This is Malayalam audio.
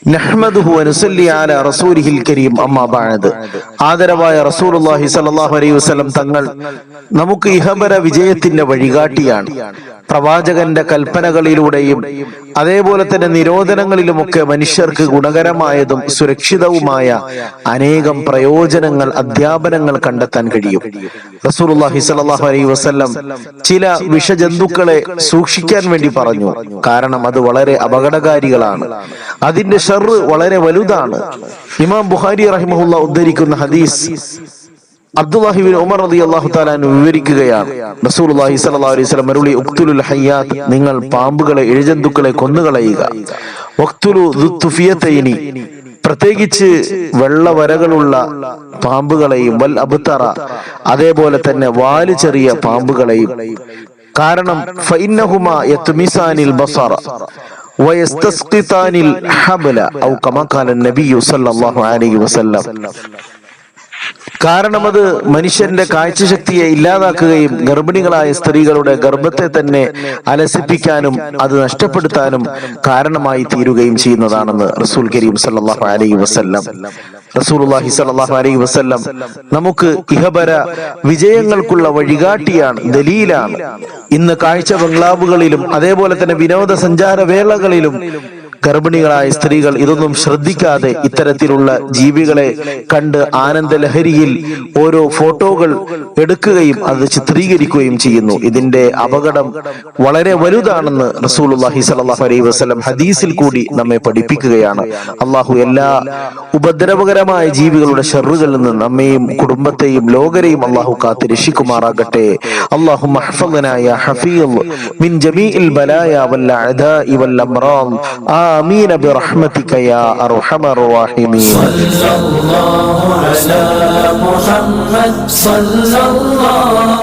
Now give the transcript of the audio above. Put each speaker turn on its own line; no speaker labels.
നഹ്മദുഹു വനുസല്ലി അലാ റസൂലിഹിൽ കരീം അമ്മാ ബഅദ്. ആദരവായ റസൂലുള്ളാഹി സ്വല്ലല്ലാഹു അലൈഹി വസല്ലം തങ്ങൾ നമുക്ക് ഇഹപര വിജയത്തിന്റെ വഴികാട്ടിയാണ്. പ്രവാചകന്റെ കൽപ്പനകളിലൂടെയും അതേപോലെ തന്നെ നിരോധനങ്ങളിലുമൊക്കെ മനുഷ്യർക്ക് ഗുണകരമായതും സുരക്ഷിതവുമായ അനേകം പ്രയോജനങ്ങൾ, അധ്യാപനങ്ങൾ കണ്ടെത്താൻ കഴിയും. റസൂലുള്ളാഹി സ്വല്ലല്ലാഹു അലൈഹി വസല്ലം ചില വിഷജന്തുക്കളെ സൂക്ഷിക്കാൻ വേണ്ടി പറഞ്ഞു. കാരണം അത് വളരെ അപകടകാരികളാണ്, അതിന്റെ ഷർറ് വളരെ വലുതാണ്. ഇമാം ബുഖാരി റഹിമഹുല്ലാ ഉദ്ധരിക്കുന്ന ഹദീസ് അബ്ദുല്ലാഹി ഇബ്നു ഉമർ റളിയല്ലാഹു തആല അൻഹു വിവരിക്കുകയാണ്. റസൂലുള്ളാഹി സ്വല്ലല്ലാഹു അലൈഹി വസല്ലം അരുളി, ഉഖ്തുലുൽ ഹയ്യാത്ത്, നിങ്ങൾ പാമ്പുകളെ, ഇഴജന്തുക്കളെ കൊന്നുകളയുക. വഖ്തുലു ദുത്തുഫിയതൈനി, പ്രത്യേകിച്ച് വെള്ളവരകളുള്ള പാമ്പുകളെയും, വൽ അബ്തറ, അതേപോലെ തന്നെ വാല് ചെറിയ പാമ്പുകളെയും. കാരണം ഫഇന്നഹുമാ യത്മിസാനിൽ ബസറ വയസ്തസ്ഖിതാനിൽ ഹബ്ല ഔ കമാ ഖാല നബിയു സല്ലല്ലാഹു അലൈഹി വസല്ലം. കാരണം അത് മനുഷ്യന്റെ കാഴ്ചശക്തിയെ ഇല്ലാതാക്കുകയും ഗർഭിണികളായ സ്ത്രീകളുടെ ഗർഭത്തെ തന്നെ അലസിപ്പിക്കാനും അത് നഷ്ടപ്പെടുത്താനും കാരണമായി തീരുകയും ചെയ്യുന്നതാണെന്ന് റസൂൽ കരീം സല്ലല്ലാഹു അലൈഹി വസല്ലം. റസൂലുള്ളാഹി സ്വല്ലല്ലാഹു അലൈഹി വസല്ലം നമുക്ക് ഇഹപര വിജയങ്ങൾക്കുള്ള വഴികാട്ടിയാണ്, ദലീലാണ്. ഇന്ന് കാഴ്ച ബംഗ്ലാവുകളിലും അതേപോലെ തന്നെ വിനോദസഞ്ചാര വേളകളിലും ഗർഭിണികളായ സ്ത്രീകൾ ഇതൊന്നും ശ്രദ്ധിക്കാതെ ഇത്തരത്തിലുള്ള ജീവികളെ കണ്ട് ആനന്ദലഹരിയിൽ ഓരോ ഫോട്ടോകൾ എടുക്കുകയും അത് ചിത്രീകരിക്കുകയും ചെയ്യുന്നു. ഇതിന്റെ അപകടം വളരെ വലുതാണെന്ന് റസൂലുള്ളാഹി സ്വല്ലല്ലാഹു അലൈഹി വസല്ലം ഹദീസിൽ കൂടി നമ്മെ പഠിപ്പിക്കുകയാണ്. അള്ളാഹു എല്ലാ ഉപദ്രവകരമായ ജീവികളുടെ ഷർറുകളിൽ നിന്ന് നമ്മെയും കുടുംബത്തെയും ലോകരെയും അള്ളാഹു കാത്ത് രക്ഷിക്കുമാറാകട്ടെ. അല്ലാഹുമ്മ ഹഫ്ളനാ യാ ഹഫീള് മിൻ ജമീഇൽ ബലായ വൽ അഅദാഇ വൽ അംറാദ്. آمين برحمتك يا أرحم الراحمين.
صلى الله على محمد صلى الله